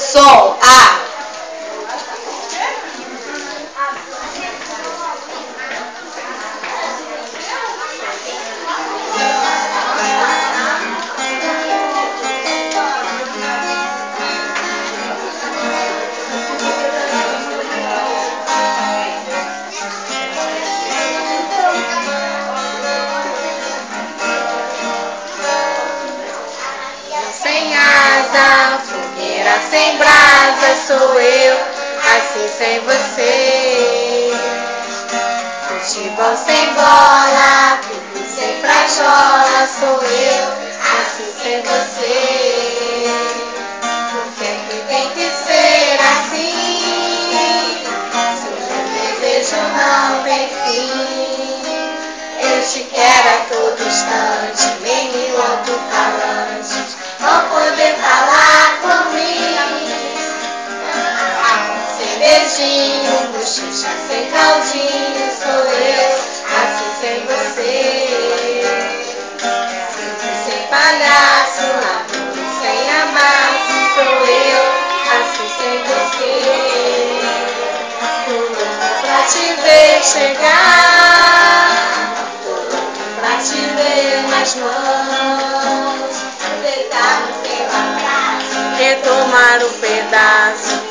som, A. Sem asa, fogueira sem brasa sou eu, assim sem você. Futebol sem bola, pipi sem frajola sou eu, assim sem você. Por que tem que ser assim? Se o meu desejo não tem fim, eu te quero a todo instante, nem me alto-falante vão poder falar comigo. Sem beijinho, bochecha sem caldinho sou eu, assim sem você. Sem palhaço, amor sem amasso sou eu, assim sem você. Tô louco pra te ver chegar, tô louco pra te ver nas mãos, deitar no teu abraço, retomar o pedaço